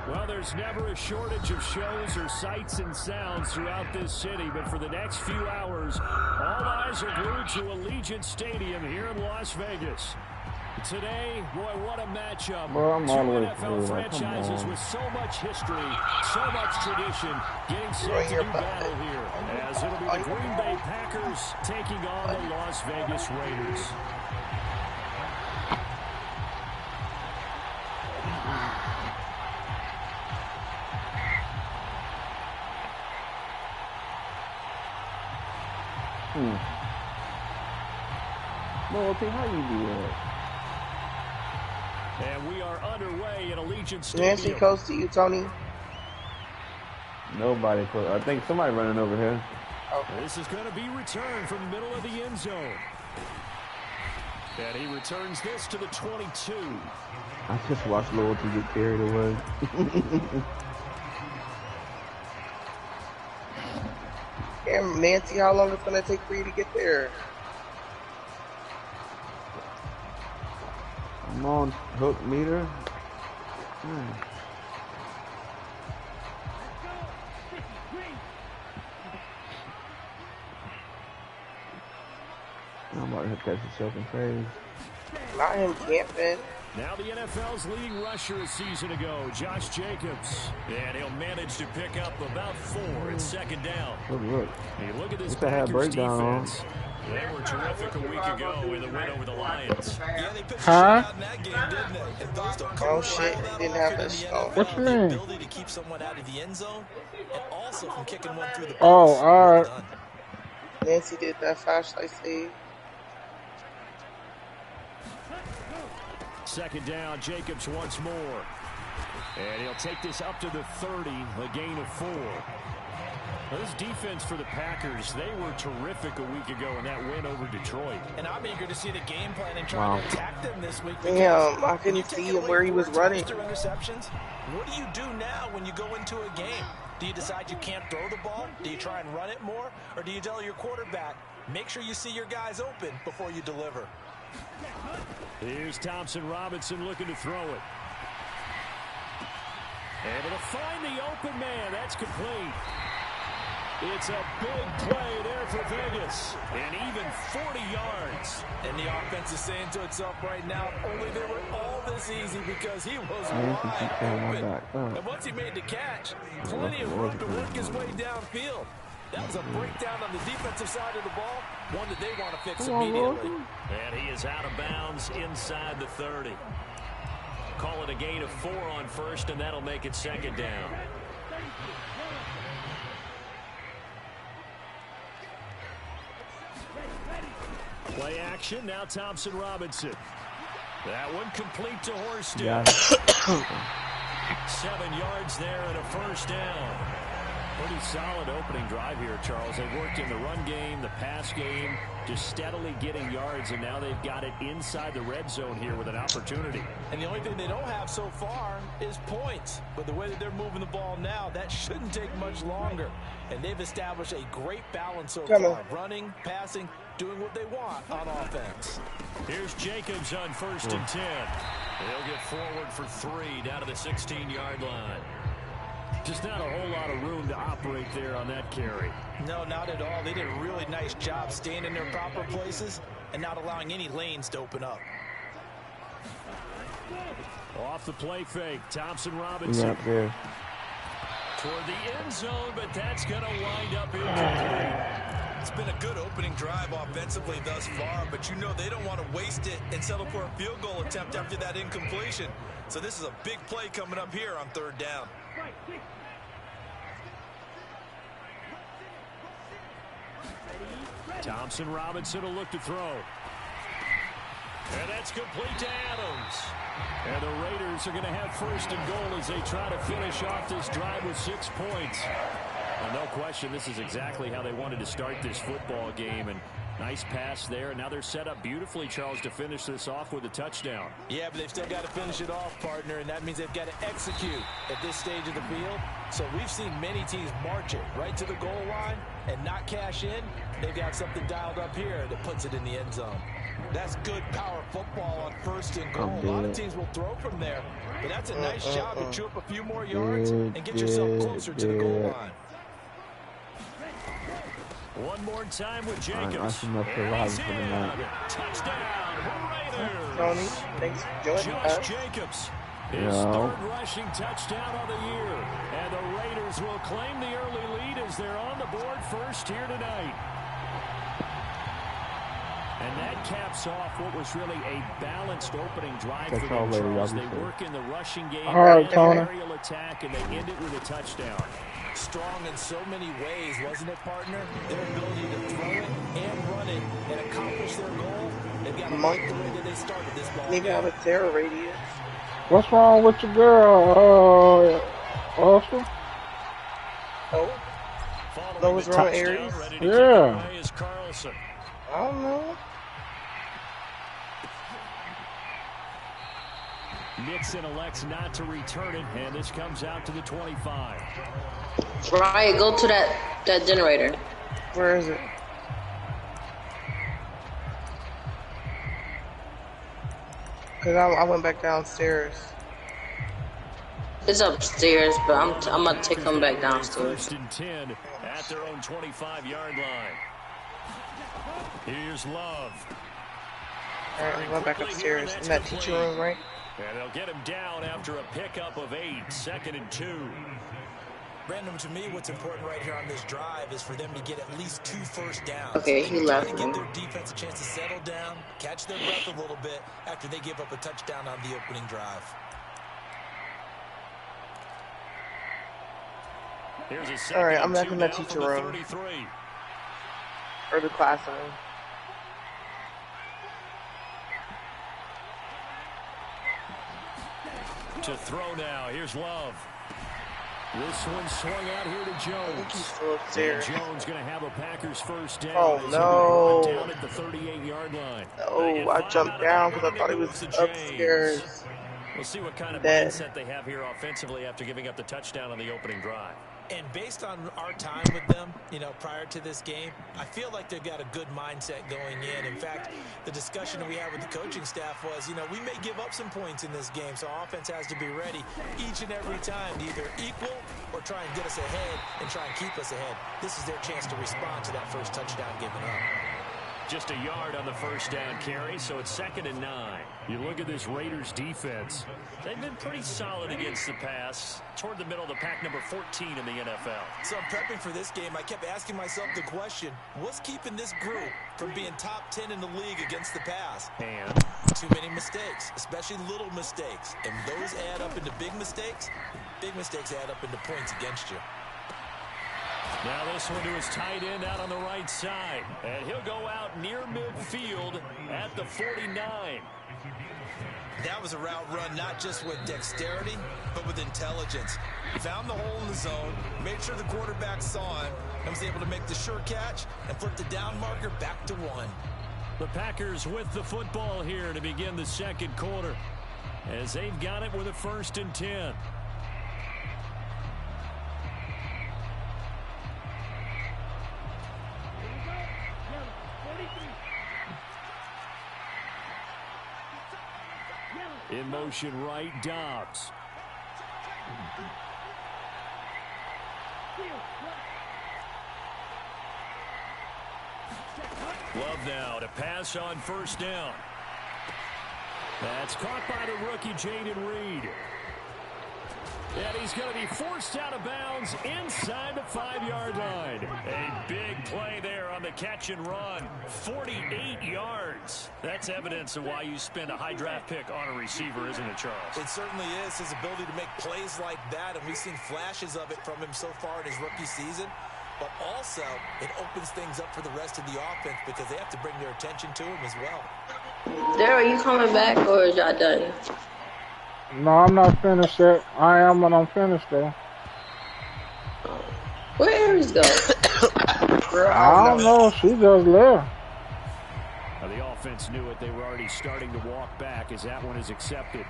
Well, there's never a shortage of shows or sights and sounds throughout this city, but for the next few hours, all eyes are glued to Allegiant Stadium here in Las Vegas. Today, boy, what a matchup. Two NFL franchises with so much history, so much tradition, getting set to do battle here, as it'll be the Green Bay Packers taking on the Las Vegas Raiders. Loyalty, how you do that? And we are underway at Allegiant Stadium. Nancy close to you, Tony? Nobody close. I think somebody running over here. Okay. This is going to be returned from the middle of the end zone. And he returns this to the 22. I just watched Loyalty get carried away. Damn, Nancy, how long it's going to take for you to get there? I'm on hook meter. I'm about to catch yourself in phase. Not him camping. Now the NFL's leading rusher a season ago, Josh Jacobs. And he'll manage to pick up about 4 at second down. Look. Hey, look at this Packers defense. They were terrific a week ago in the win over the Lions. Yeah, they pitched out in that game, didn't they? If those don't come shit, he didn't have this. What you mean? The ability to keep someone out of the end zone, and also from kicking one through the box. Oh, all right. Nancy did that flashlight save. Second down, Jacobs once more. And he'll take this up to the 30, a gain of 4. Now, this defense for the Packers, they were terrific a week ago in that win over Detroit. And I'm eager to see the game plan and try to attack them this week. Damn, I couldn't see him where he was running. Interceptions. What do you do now when you go into a game? Do you decide you can't throw the ball? Do you try and run it more? Or do you tell your quarterback, make sure you see your guys open before you deliver? Here's Thompson Robinson looking to throw it. Able to find the open man. That's complete. It's a big play there for Vegas. And even 40 yards. And the offense is saying to itself right now, only they were all this easy because he was wide open. And once he made the catch, plenty of room to work his way downfield. That was a breakdown on the defensive side of the ball, one that they want to fix immediately. And he is out of bounds inside the 30. Call it a gain of 4 on first, and that'll make it second down. Play action, now Thompson Robinson. That one complete to Horsted. 7 yards there and a first down. Pretty solid opening drive here, Charles. They've worked in the run game, the pass game, just steadily getting yards, and now they've got it inside the red zone here with an opportunity. And the only thing they don't have so far is points. But the way that they're moving the ball now, that shouldn't take much longer. And they've established a great balance so far. Running, passing, doing what they want on offense. Here's Jacobs on 1st and 10. They'll get forward for 3 down to the 16-yard line. Just not a whole lot of room to operate there on that carry. No, not at all. They did a really nice job staying in their proper places and not allowing any lanes to open up. Off the play fake, Thompson Robinson. Toward the end zone, but that's going to wind up incomplete. It's been a good opening drive offensively thus far, but you know they don't want to waste it and settle for a field goal attempt after that incompletion. So this is a big play coming up here on 3rd down. Thompson Robinson will look to throw. And that's complete to Adams. And the Raiders are going to have 1st and goal as they try to finish off this drive with 6 points. Well, no question, this is exactly how they wanted to start this football game. And nice pass there. And now they're set up beautifully, Charles, to finish this off with a touchdown. Yeah, but they've still got to finish it off, partner, and that means they've got to execute at this stage of the field. So we've seen many teams march it right to the goal line and not cash in. They've got something dialed up here that puts it in the end zone. That's good power football on first and goal. A lot of teams will throw from there, but that's a nice job to chew up a few more yards and get yourself closer to the goal line. One more time with Jacobs. Touchdown, Tony, thanks for joining us. Jacobs, his third rushing touchdown of the year. And the Raiders will claim the early lead as they're on the board first here tonight. And that caps off what was really a balanced opening drive for them, Charles. They work in the rushing game, and aerial attack, and they end it with a touchdown. Strong in so many ways, wasn't it, partner? Their ability to throw it and run it and accomplish their goal. They've got to like the way that they started this ball. Maybe have a terror radius. What's wrong with your girl, Austin? Oh? What was wrong with Aries? Yeah. I don't know. Nixon elects not to return it, and this comes out to the 25. Ryan, go to that generator. Where is it? Because I went back downstairs. It's upstairs, but I'm going to take them back downstairs. First and 10 at their own 25-yard line. Here's Love. All right, I'm going back upstairs. In that teacher room, right? And they'll get him down after a pickup of 8, 2nd and 2. Brandon, to me, what's important right here on this drive is for them to get at least 2 first downs. Okay, he left to me. give their defense a chance to settle down, catch their breath a little bit after they give up a touchdown on the opening drive. Here's a second. All right, I'm back in that teacher room. 33. Or the classroom. To throw now. Here's Love. This one swung out here to I think Jones. he's still upstairs. And Jones going to have a Packers first down. Oh, He's no. down at the 38-yard line. Oh, I jumped down because I thought he was upstairs. We'll see what kind of mindset they have here offensively after giving up the touchdown on the opening drive. And based on our time with them, prior to this game, I feel like they've got a good mindset going in. In fact, the discussion that we had with the coaching staff was, we may give up some points in this game, so our offense has to be ready each and every time to either equal or try and get us ahead and try and keep us ahead. This is their chance to respond to that first touchdown given up. Just a yard on the first down carry, so it's 2nd and 9. You look at this Raiders defense. They've been pretty solid against the pass. Toward the middle of the pack, number 14 in the NFL. So I'm prepping for this game. I kept asking myself the question, what's keeping this group from being top 10 in the league against the pass? And too many mistakes, especially little mistakes. And those add up into big mistakes. Big mistakes add up into points against you. Now this one to his tight end out on the right side. And he'll go out near midfield at the 49. That was a route run not just with dexterity, but with intelligence. Found the hole in the zone, made sure the quarterback saw him, and was able to make the sure catch and flip the down marker back to 1. The Packers with the football here to begin the second quarter, as they've got it with a 1st and 10. In motion right, Dobbs. Love now to pass on first down. That's caught by the rookie, Jaden Reed. And he's going to be forced out of bounds inside the 5-yard line. A big play there on the catch and run. 48 yards. That's evidence of why you spend a high draft pick on a receiver, isn't it, Charles? It certainly is. His ability to make plays like that, and we've seen flashes of it from him so far in his rookie season. But also, it opens things up for the rest of the offense because they have to bring their attention to him as well. Daryl, are you coming back or is y'all done? No, I'm not finished yet. I am when I'm finished, though. Where Paris go? Girl, I don't know. She just left. The offense knew it. They were already starting to walk back as that one is accepted.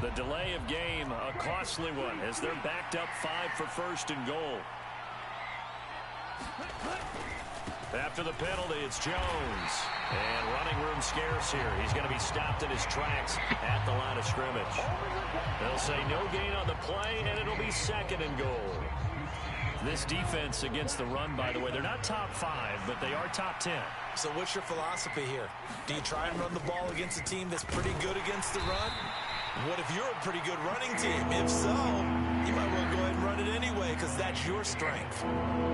The delay of game, a costly one, as they're backed up 5 for first and goal. After the penalty, it's Jones. And running room scarce here. He's going to be stopped in his tracks at the line of scrimmage. They'll say no gain on the play, and it'll be second and goal. This defense against the run, by the way, they're not top 5, but they are top 10. So what's your philosophy here? Do you try and run the ball against a team that's pretty good against the run? What if you're a pretty good running team? If so, you might well go ahead and run it anyway because that's your strength.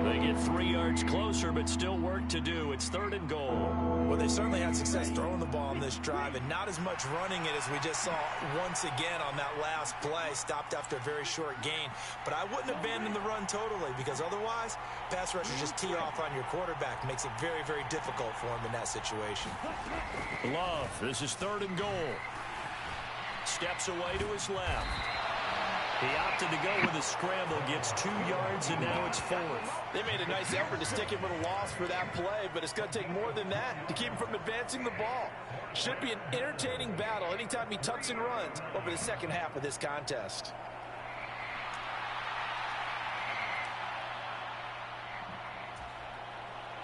They get 3 yards closer, but still work to do. It's third and goal. Well, they certainly had success throwing the ball on this drive and not as much running it as we just saw once again on that last play. Stopped after a very short gain. But I wouldn't abandon the run totally because otherwise, pass rushers just tee off on your quarterback. Makes it very, very difficult for him in that situation. Love, this is third and goal. Steps away to his left. He opted to go with a scramble, gets 2 yards, and now it's 4th. They made a nice effort to stick him with a loss for that play, but it's going to take more than that to keep him from advancing the ball. Should be an entertaining battle anytime he tucks and runs over the second half of this contest.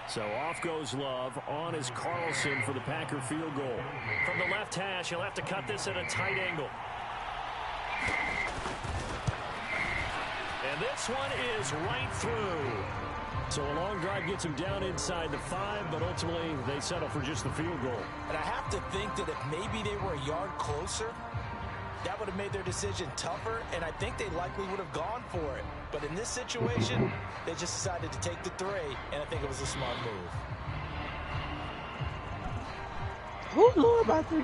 So off goes Love. On is Carlson for the Packer field goal. From the left hash, he'll have to cut this at a tight angle. And this one is right through. So a long drive gets him down inside the 5, but ultimately they settle for just the field goal. And I have to think that if maybe they were a yard closer, that would have made their decision tougher, and I think they likely would have gone for it. But in this situation, they just decided to take the 3, and I think it was a smart move. Who knew about this?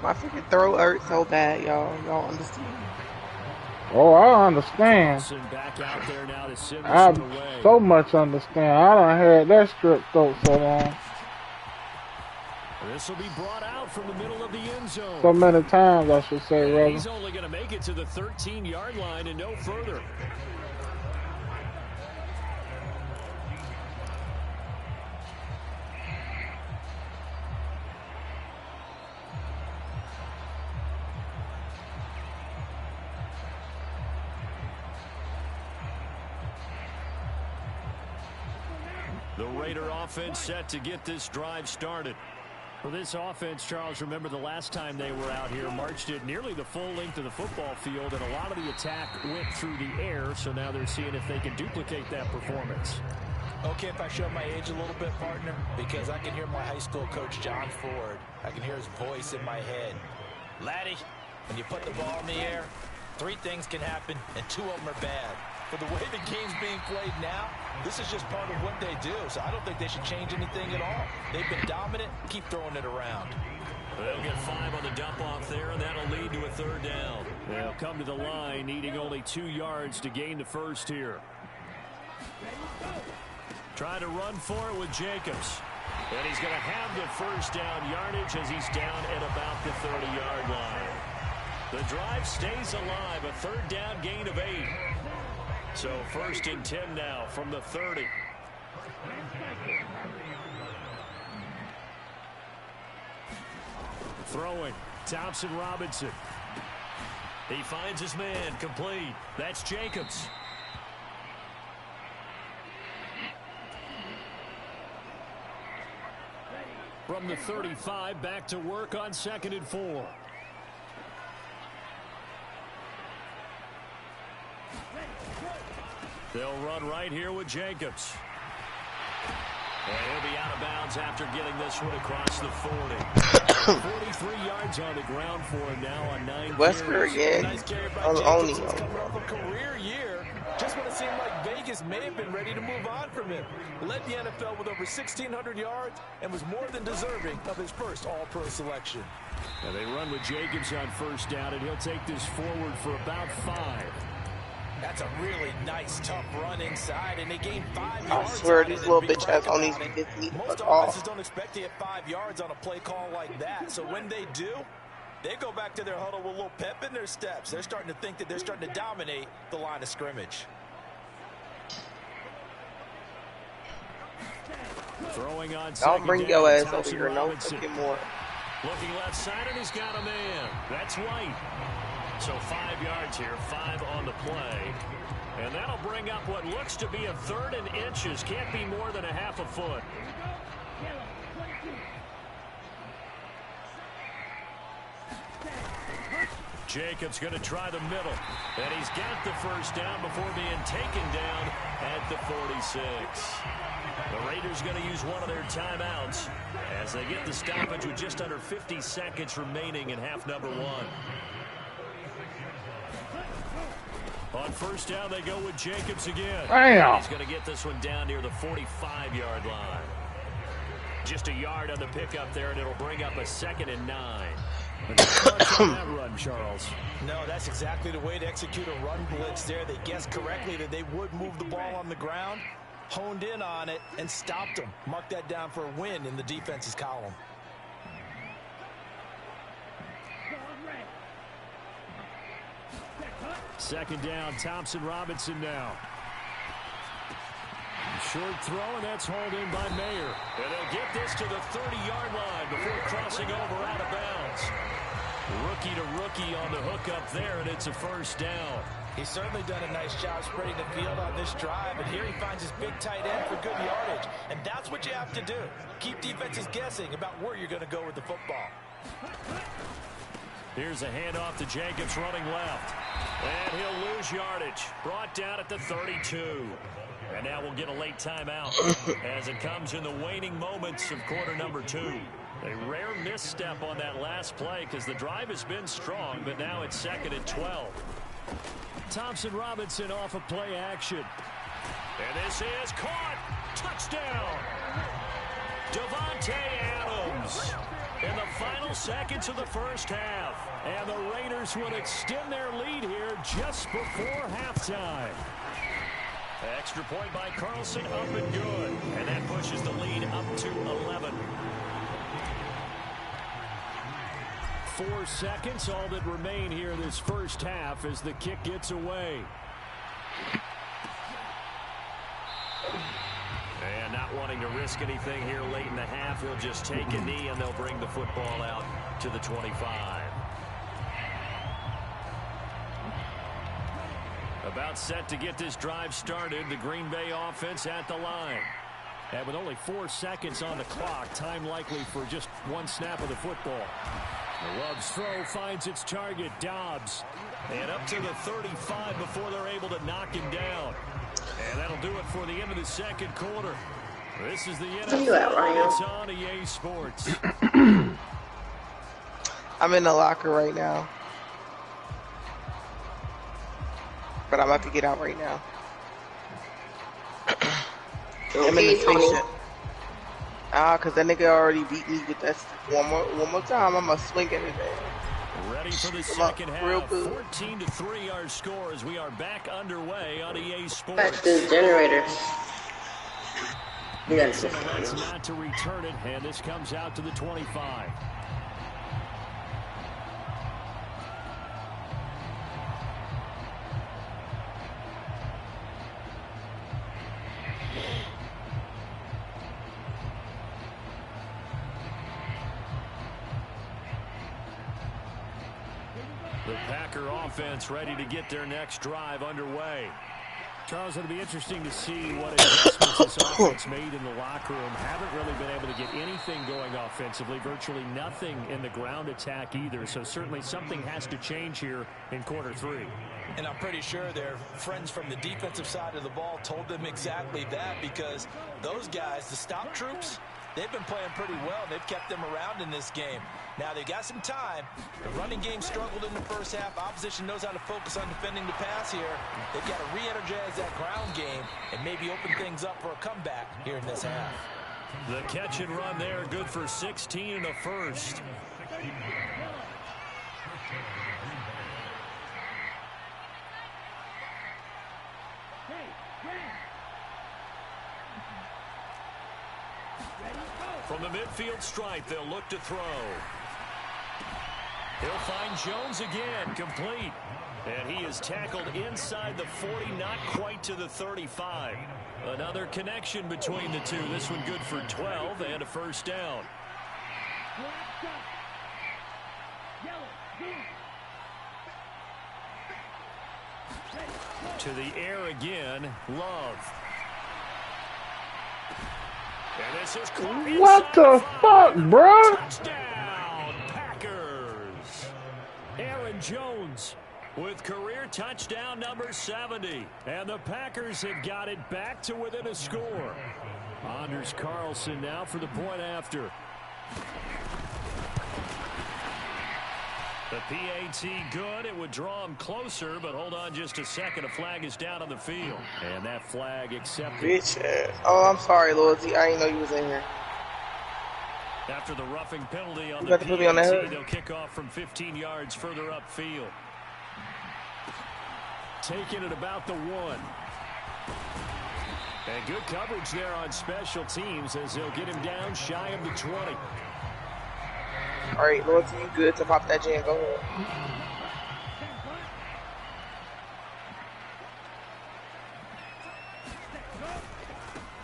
My freaking throat hurts so bad, y'all. Y'all understand? Oh, I understand. Back out there now to send I this away. so much understand. I done had that strip throat so long. This will be brought out from the middle of the end zone. So many times, I should say, rather. He's only going to make it to the 13-yard line and no further. The Raider offense set to get this drive started. For this offense, Charles, remember the last time they were out here, marched it nearly the full length of the football field, and a lot of the attack went through the air, so now they're seeing if they can duplicate that performance. Okay, if I show my age a little bit, partner, because I can hear my high school coach, John Ford. I can hear his voice in my head. Laddie, when you put the ball in the air, 3 things can happen, and 2 of them are bad. For the way the game's being played now, this is just part of what they do, so I don't think they should change anything at all. They've been dominant. Keep throwing it around. They'll get 5 on the dump-off there, and that'll lead to a 3rd down. They'll come to the line, needing only 2 yards to gain the first here. Trying to run for it with Jacobs. And he's going to have the first down yardage as he's down at about the 30-yard line. The drive stays alive, a 3rd down gain of 8. So 1st and 10 now from the 30. Throwing, Thompson Robinson. He finds his man, complete. That's Jacobs. From the 35, back to work on 2nd and 4. They'll run right here with Jacobs. And he'll be out of bounds after getting this one across the 40. 43 yards on the ground for him now on 9 Wesker again. Nice carry by Only. Jacobs. He's coming off a career year. Just when it seemed like Vegas may have been ready to move on from him. Led the NFL with over 1,600 yards and was more than deserving of his first All-Pro selection. Now they run with Jacobs on 1st down, and he'll take this forward for about 5. That's a really nice, tough run inside, and they gain 5 yards. I swear these little bitch ass only gets me the Most fuck off. offenses don't expect to hit 5 yards on a play call like that. So when they do, They go back to their huddle with a little pep in their steps. They're starting to think that they're starting to dominate the line of scrimmage. Throwing on Don't bring down, your ass over Thompson here. No Robinson. fucking more. Looking left side, and he's got a man. That's White. So 5 yards here, 5 on the play. And that'll bring up what looks to be a 3rd and inches. Can't be more than a half a foot. Jacobs going to try the middle. And he's got the first down before being taken down at the 46. The Raiders going to use one of their timeouts as they get the stoppage with just under 50 seconds remaining in half number 1. On first down, they go with Jacobs again. Damn. He's going to get this one down near the 45-yard line. Just a yard on the pickup there, and it'll bring up a 2nd and 9. But not much on that run, Charles. No, that's exactly the way to execute a run blitz there. They guessed correctly that they would move the ball on the ground, honed in on it, and stopped them. Mark that down for a win in the defense's column. Second down, Thompson Robinson now. Short throw, and that's hauled in by Mayer. And they'll get this to the 30-yard line before crossing over out of bounds. Rookie to rookie on the hook up there, and it's a first down. He's certainly done a nice job spreading the field on this drive, and here he finds his big tight end for good yardage. And that's what you have to do. Keep defenses guessing about where you're going to go with the football. Here's a handoff to Jacobs running left. And he'll lose yardage. Brought down at the 32. And now we'll get a late timeout as it comes in the waning moments of quarter number 2. A rare misstep on that last play because the drive has been strong, but now it's 2nd and 12. Thompson Robinson off of play action. And this is caught. Touchdown. Devontae Adams in the final seconds of the first half. And the Raiders will extend their lead here just before halftime. Extra point by Carlson, up and good. And that pushes the lead up to 11. 4 seconds, all that remain here in this first half as the kick gets away. And not wanting to risk anything here late in the half, he'll just take a knee and they'll bring the football out to the 25. About set to get this drive started, the Green Bay offense at the line. And with only 4 seconds on the clock, time likely for just one snap of the football. The Love's throw finds its target, Dobbs. And up to the 35 before they're able to knock him down. And that'll do it for the end of the second quarter. This is the NFL. It's on EA Sports. I'm in the locker right now. But I'm about to get out right now. I'm in the station. Cause that nigga already beat me with that one more time. I'ma swing at it. Ready for the second half. 14-3 our score as we are back underway on EA Sports. Back to the generator. Yes. That's not to return it, and this comes out to the 25. The Packer offense ready to get their next drive underway. Charles, it'll be interesting to see what adjustments this offense made in the locker room. Haven't really been able to get anything going offensively, virtually nothing in the ground attack either. So certainly something has to change here in quarter 3. And I'm pretty sure their friends from the defensive side of the ball told them exactly that, because those guys, the stop troops, they've been playing pretty well, and they've kept them around in this game. Now, they've got some time. The running game struggled in the first half. Opposition knows how to focus on defending the pass here. They've got to re-energize that ground game and maybe open things up for a comeback here in this half. The catch and run there, good for 16 and a first. From the midfield stripe, they'll look to throw. He'll find Jones again, complete. And he is tackled inside the 40, not quite to the 35. Another connection between the two. This one good for 12 and a first down. To the air again, Love. And this is what the fuck, bro? Touchdown, Packers. Aaron Jones with career touchdown number 70. And the Packers have got it back to within a score. Anders Carlson now for the point after. The PAT good. It would draw him closer, but hold on just a second. A flag is down on the field. And that flag accepted. Bitch ass. Oh, I'm sorry, Loyalty. I didn't know you was in here. After the roughing penalty on You the got to put me on that PAT, hood? they'll kick off from 15 yards further upfield. Taking it about the 1. And good coverage there on special teams as they'll get him down shy of the 20. All right, Loyalty, you good to pop that jam? Go ahead.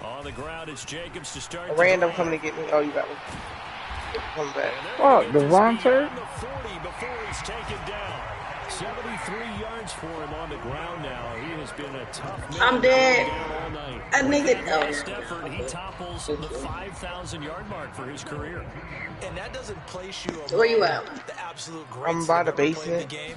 On the ground is Jacobs to start. A random coming to get me. Oh, you got me. Come back. Fuck, Devontae? The 40 before he's taken down. 73 yards for him on the ground now. He has been a tough man. I'm dead. All night. I think it. Last effort, he topples the 5,000-yard mark for his career. And that doesn't place you Where you at? the absolute I'm by the greats that ever played basement. the game,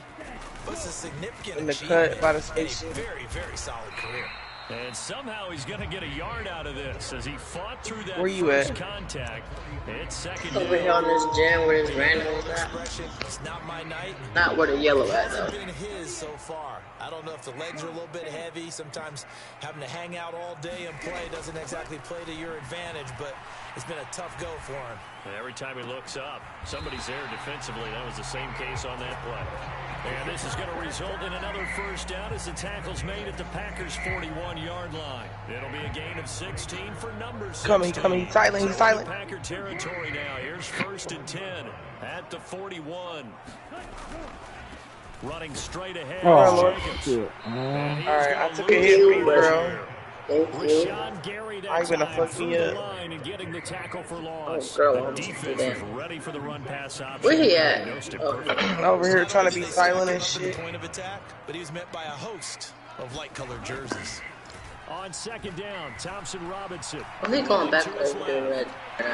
but it's a significant In the achievement cut by the and a station. very, very solid career. And somehow he's going to get a yard out of this as he fought through that Where you first at? contact. It's second Over here on down. this jam where this random is at. Expression, it's not my night. Not where the yellow at, Hasn't though. been his so far. I don't know if the legs are a little bit heavy. Sometimes having to hang out all day and play doesn't exactly play to your advantage, but it's been a tough go for him. And every time he looks up, somebody's there defensively. That was the same case on that play. And this is going to result in another first down as the tackle's made at the Packers' 41-yard line. It'll be a gain of 16 for number 16. Coming. He's silent. He's So silent. Packer territory now. Here's 1st and 10 at the 41. Running straight ahead. Oh, Jacobs. shit, man. And he's Alright, gonna I took a lose hit it for you, bro. Thank you. Rashawn Gary that I ain't gonna time fuck through me the up. line and getting the tackle for loss. Oh, girl, The I'm defense dead. is ready for the run pass option. Where he at? Diagnosed it Oh. perfectly. Over here trying to be They silent and set him up at shit. the point of attack, but he was met by a host of light-colored jerseys. On second down, Thompson Robinson. Oh, he going back To his over there, left. red.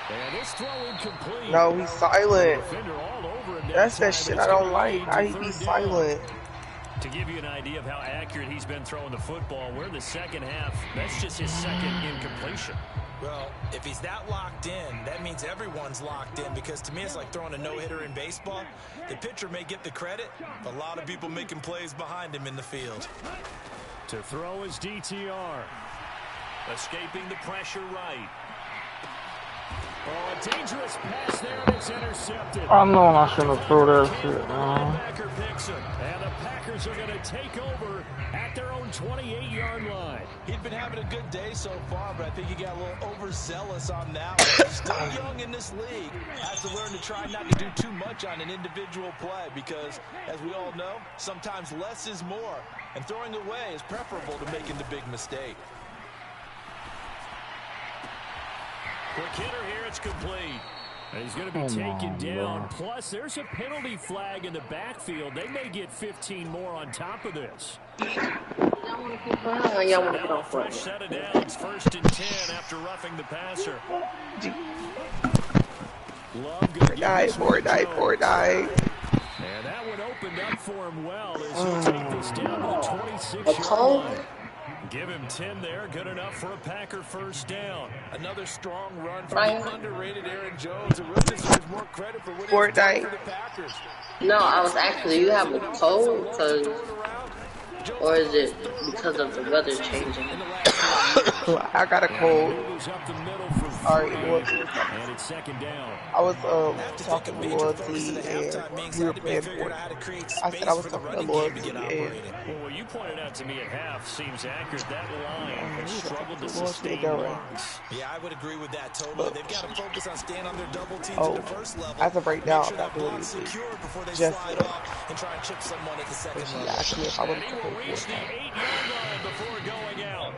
And this throw incomplete. No, he's silent. Defender all over him That's that time. shit It's I don't gonna like. lead How to he be third silent? down. To give you an idea of how accurate he's been throwing the football, we're in the second half. That's just his second incompletion. Well, if he's that locked in, that means everyone's locked in, because to me it's like throwing a no-hitter in baseball. The pitcher may get the credit, but a lot of people making plays behind him in the field. To throw is DTR. Escaping the pressure right. Oh, a dangerous pass there, and it's intercepted. I know I shouldn't have threw that shit, man. Linebacker picks him, and the Packers are going to take over at their own 28-yard line. He'd been having a good day so far, but I think he got a little overzealous on that one. Still young in this league. Has to learn to try not to do too much on an individual play, because, as we all know, sometimes less is more. And throwing away is preferable to making the big mistake. Quick hitter here, it's complete. And he's going to be taken down. Plus, there's a penalty flag in the backfield. They may get 15 more on top of this. Y'all want to keep on? Y'all want to Now get a off fresh of set of downs, 1st and 10 after roughing the passer. Love going to Poor die. And that one opened up for him well as he'll take this down to the 26-yard call? line. Give him 10 there, good enough for a Packer first down. Another strong run from Ryan. the underrated Aaron Jones, who really deserves more credit for what Poor he's done die. for the Packers. No, I was actually, you have a cold, cause, or is it because of the weather changing? I got a cold. Moves up the middle for Alright, 3, Loyalty. and it's second down. I was talking to Loyalty and we were playing for it. I said I was talking to Loyalty and Well, what you pointed out to me at half seems accurate. That line has struggled to Loyalty sustain going. runs. Yeah, I would agree with that totally. They've got to focus on staying on their double teams at the first level. As of right now, Make sure I'm not that doing block's anything. secure before they Just slide off and try and chip someone at the second level. And he will reach the 8-yard line before going out.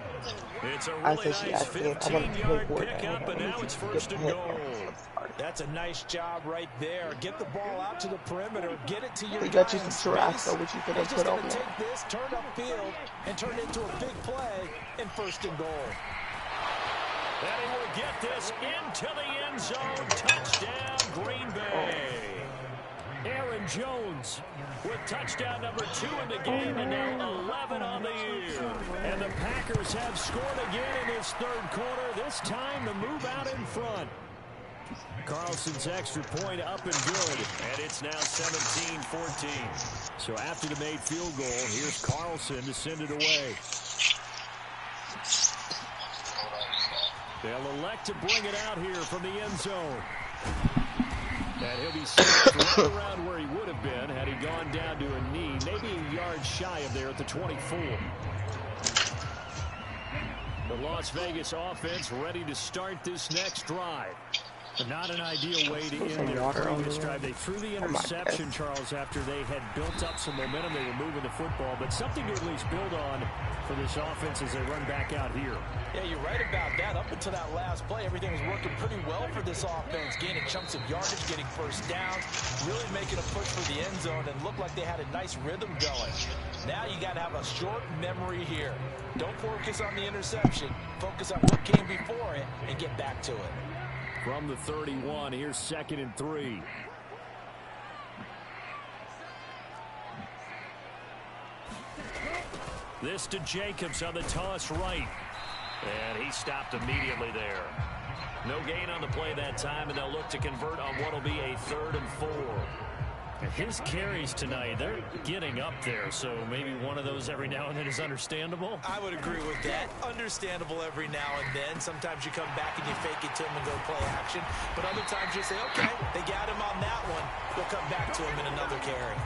It's a really nice 15-yard pickup, and now it's first and goal. That's a nice job right there. Get the ball out to the perimeter. Get it to your They guy got you in some Churrasco, space. which you could They're have just put going on to there. take this, turn upfield, and turn it into a big play in first and goal. And he will get this into the end zone. Touchdown, Green Bay. Aaron Jones with touchdown number 2 in the game, and now 11 on the year. And the Packers have scored again in this third quarter, this time to move out in front. Carlson's extra point up and good, and it's now 17-14. So after the made field goal, here's Carlson to send it away. They'll elect to bring it out here from the end zone. And he'll be set right around where he would have been had he gone down to a knee, maybe a yard shy of there at the 24. The Las Vegas offense ready to start this next drive. Not an ideal way to end their previous drive. They threw the interception, Charles, after they had built up some momentum. They were moving the football, but something to at least build on for this offense as they run back out here. Yeah, you're right about that. Up until that last play, everything was working pretty well for this offense, gaining chunks of yardage, getting first downs, really making a push for the end zone, and looked like they had a nice rhythm going. Now you got to have a short memory here. Don't focus on the interception. Focus on what came before it and get back to it. From the 31, here's 2nd and 3. This to Jacobs on the toss right. And he stopped immediately there. No gain on the play that time, and they'll look to convert on what will be a 3rd and 4. His carries tonight, they're getting up there, so maybe one of those every now and then is understandable. I would agree with that. Understandable every now and then. Sometimes you come back and you fake it to him and go play action. But other times you say, okay, they got him on that one. They'll come back to him in another carry.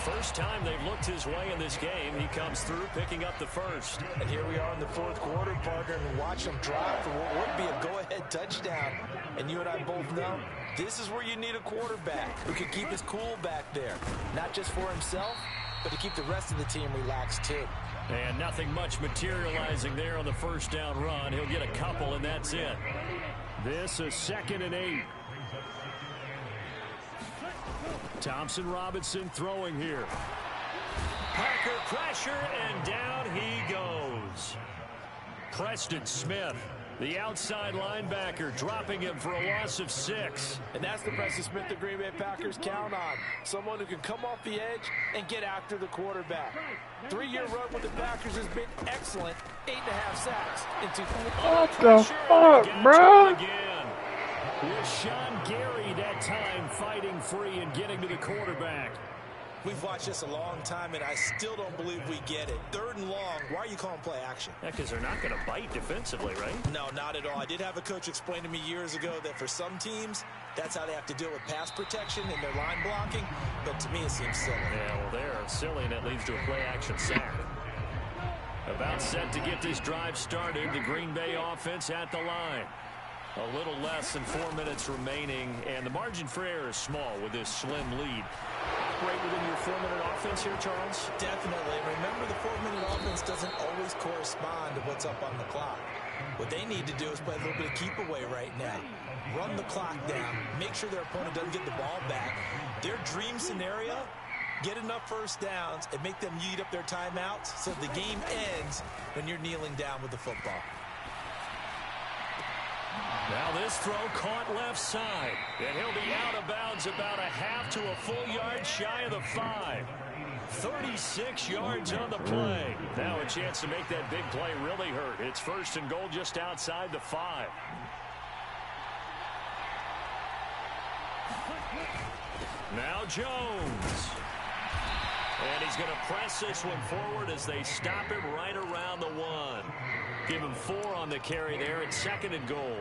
First time they've looked his way in this game, he comes through picking up the first. And here we are in the 4th quarter, partner, and watch him drive for what would be a go-ahead touchdown. And you and I both know this is where you need a quarterback who can keep his cool back there. Not just for himself, but to keep the rest of the team relaxed too. And nothing much materializing there on the first down run. He'll get a couple, and that's it. This is 2nd and 8. Thompson Robinson throwing here. Parker pressure, and down he goes. Preston Smith, the outside linebacker, dropping him for a loss of 6. And that's the Preston Smith the Green Bay Packers count on. Someone who can come off the edge and get after the quarterback. 3-year run with the Packers has been excellent. 8.5 sacks in 2. What the fuck, bro? Again. With Sean Gary that time fighting free and getting to the quarterback. We've watched this a long time, and I still don't believe we get it. 3rd and long, why are you calling play action? Yeah, because they're not going to bite defensively, right? No, not at all. I did have a coach explain to me years ago that for some teams, that's how they have to deal with pass protection and their line blocking. But to me, it seems silly. Yeah, well, they're silly, and that leads to a play-action sack. About set to get this drive started, the Green Bay offense at the line. A little less than 4 minutes remaining, and the margin for error is small with this slim lead. Operate within your 4-minute offense here, Charles? Definitely. Remember, the 4-minute offense doesn't always correspond to what's up on the clock. What they need to do is play a little bit of keep away right now. Run the clock down. Make sure their opponent doesn't get the ball back. Their dream scenario, get enough first downs and make them eat up their timeouts so the game ends when you're kneeling down with the football. Now this throw caught left side, and he'll be out of bounds about a half to a full yard shy of the 5. 36 yards on the play. Now a chance to make that big play really hurt. It's 1st and goal just outside the 5. Now Jones. And he He's going to press this one forward as they stop him right around the 1. Give him 4 on the carry there. It's 2nd and goal.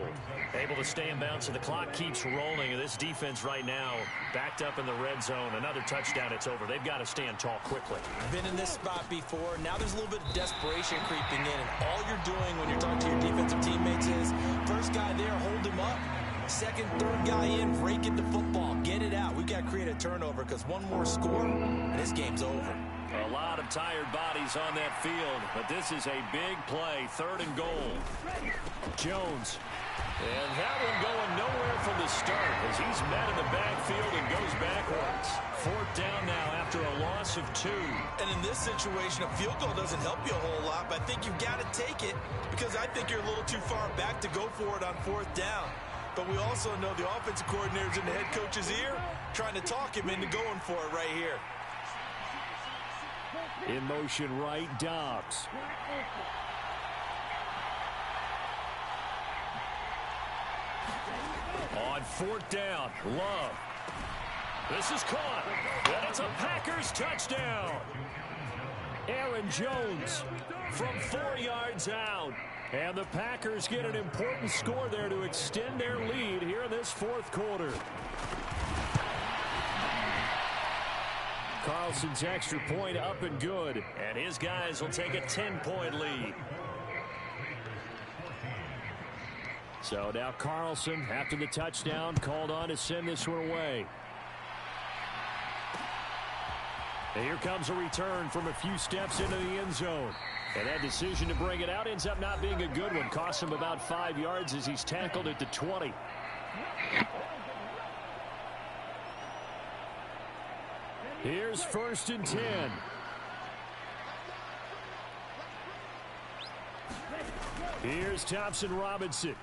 Able to stay in bounds, so the clock keeps rolling. And this defense right now backed up in the red zone. Another touchdown, it's over. They've got to stand tall quickly. Been in this spot before. Now there's a little bit of desperation creeping in. And all you're doing when you're talking to your defensive teammates is, first guy there, hold him up. Second, third guy in, break it the football. Get it out. We've got to create a turnover because one more score, and this game's over. A lot of tired bodies on that field, but this is a big play. 3rd and goal. Jones. And that one going nowhere from the start as he's met in the backfield and goes backwards. 4th down now after a loss of 2. And in this situation, a field goal doesn't help you a whole lot, but I think you've got to take it because I think you're a little too far back to go for it on 4th down. But we also know the offensive coordinator's in the head coach's ear trying to talk him into going for it right here. In motion right, Dobbs. On 4th down, Love. This is caught. And it's a Packers touchdown. Aaron Jones from 4 yards out. And the Packers get an important score there to extend their lead here in this 4th quarter. Carlson's extra point up and good. And his guys will take a 10-point lead. So now Carlson, after the touchdown, called on to send this one away. And here comes a return from a few steps into the end zone. And that decision to bring it out ends up not being a good one. Costs him about 5 yards as he's tackled at the 20. Here's 1st and 10. Here's Thompson Robinson.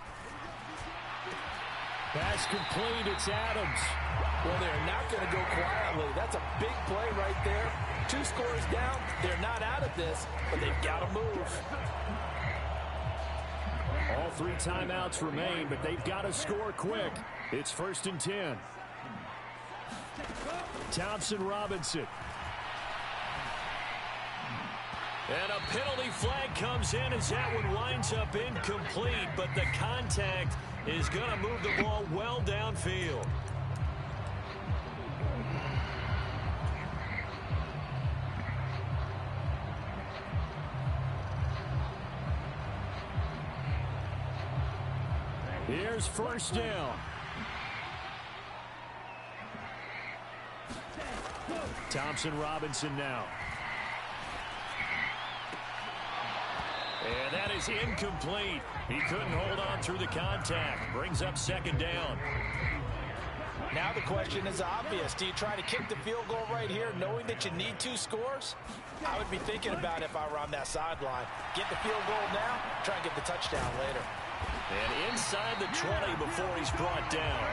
Pass complete. It's Adams. Well, they're not going to go quietly. That's a big play right there. 2 scores down. They're not out of this, but they've got to move. All 3 timeouts remain, but they've got to score quick. It's 1st and 10. Thompson Robinson. And a penalty flag comes in as that one winds up incomplete, but the contact is going to move the ball well downfield. Here's 1st down. Thompson Robinson now. And that is incomplete. He couldn't hold on through the contact. Brings up 2nd down. Now the question is obvious. Do you try to kick the field goal right here knowing that you need 2 scores? I would be thinking about it if I were on that sideline. Get the field goal now, try and get the touchdown later. And inside the 20 before he's brought down.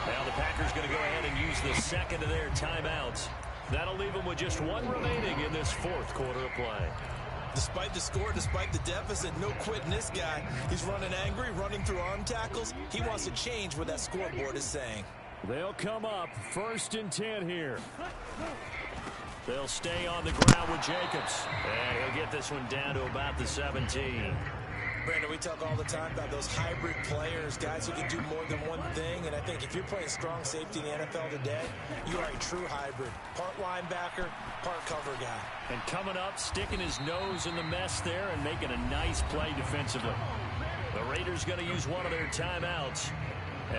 Now the Packers going to go ahead and use the 2nd of their timeouts. That'll leave them with just 1 remaining in this 4th quarter of play. Despite the score, despite the deficit, no quitting this guy. He's running angry, running through arm tackles. He wants to change what that scoreboard is saying. They'll come up 1st and 10 here. They'll stay on the ground with Jacobs. And he'll get this one down to about the 17. Brandon, we talk all the time about those hybrid players, guys who can do more than one thing. And I think if you're playing strong safety in the NFL today, you are a true hybrid. Part linebacker, part cover guy. And coming up, sticking his nose in the mess there and making a nice play defensively. The Raiders going to use one of their timeouts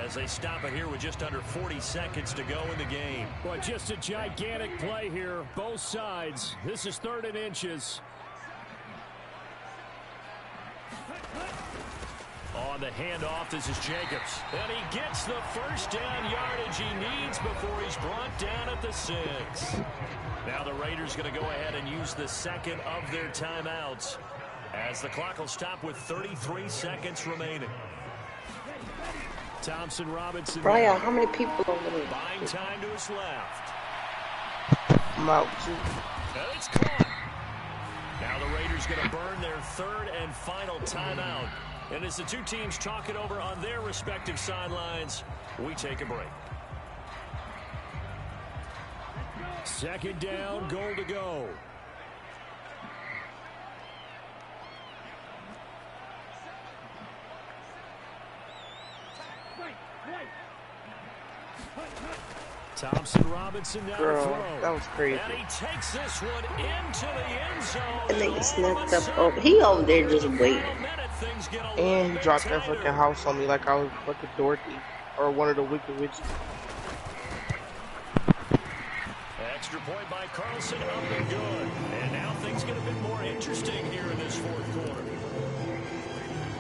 as they stop it here with just under 40 seconds to go in the game. Boy, just a gigantic play here, both sides. This is 3rd and inches. On the handoff, this is Jacobs. And he gets the 1st down yardage he needs before he's brought down at the 6. Now the Raiders going to go ahead and use the 2nd of their timeouts as the clock will stop with 33 seconds remaining. Thompson Robinson. Brian, how many people over there? Buying time to his left. I'm out, too. And it's caught. Now the Raiders going to burn their 3rd and final timeout. And as the 2 teams talk it over on their respective sidelines, we take a break. Second down, goal to go. Thompson Robinson now to throw. That was crazy. And he takes this one into the end zone. And they snapped up over. He over there just waiting. And he dropped that fucking house on me like I was fucking Dorothy or one of the Wicked Witches. Extra point by Carlson, up and good. And now things get a bit more interesting here in this fourth quarter.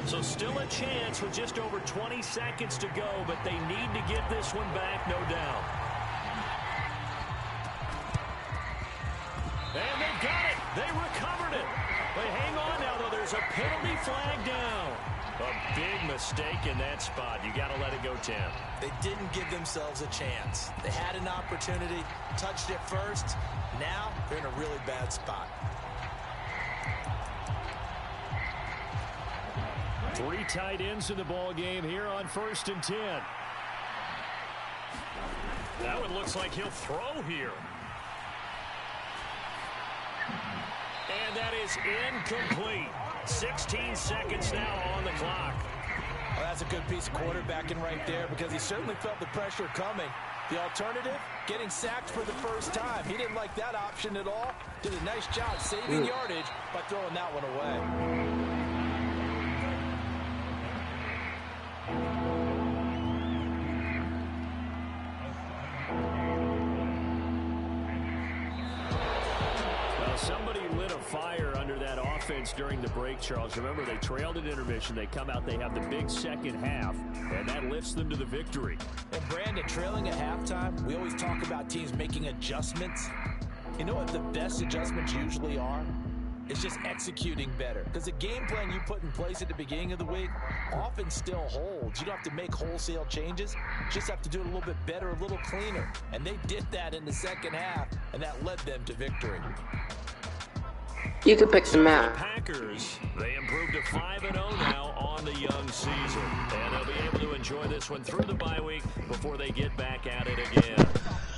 So still a chance with just over 20 seconds to go, but they need to get this one back, no doubt. And they've got it. They recovered it. They hang on now, though. There's a penalty flag down. A big mistake in that spot. You got to let it go, Tim. They didn't give themselves a chance. They had an opportunity, touched it first. Now they're in a really bad spot. 3 tight ends in the ball game here on 1st and 10. That one looks like he'll throw here. And that is incomplete. 16 seconds now on the clock. Well, that's a good piece of quarterbacking right there because he certainly felt the pressure coming. The alternative, getting sacked for the first time. He didn't like that option at all. Did a nice job saving yardage by throwing that one away. Somebody lit a fire under that offense during the break, Charles. Remember, they trailed at intermission. They come out, they have the big second half, and that lifts them to the victory. And Brandon, trailing at halftime, we always talk about teams making adjustments. You know what the best adjustments usually are? It's just executing better. Because the game plan you put in place at the beginning of the week often still holds. You don't have to make wholesale changes. You just have to do it a little bit better, a little cleaner. And they did that in the second half, and that led them to victory. You can pick them out. Packers, they improved to 5-0 now on the young season. And they'll be able to enjoy this one through the bye week before they get back at it again.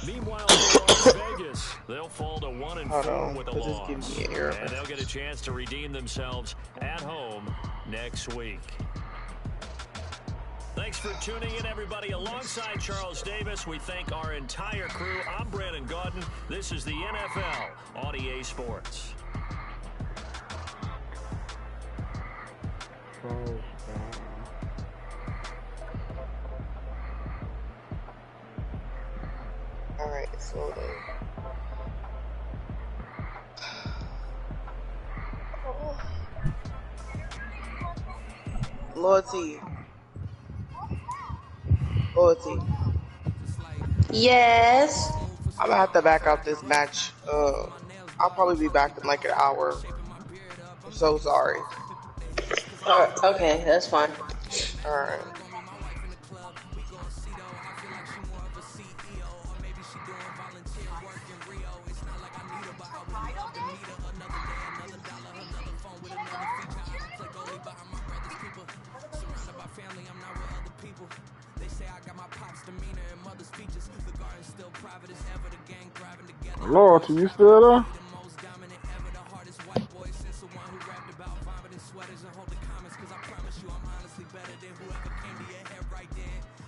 Meanwhile, Las Vegas, they'll fall to 1-4 with a loss. And they'll get a chance to redeem themselves at home next week. Thanks for tuning in, everybody. Alongside Charles Davis, we thank our entire crew. I'm Brandon Gaudin. This is the NFL on EA Sports. Alright, slow down. Loyalty. Yes. I'm gonna have to back out this match. I'll probably be back in like an hour. I'm so sorry. Okay, that's fine. Alright. Loyalty, you still there?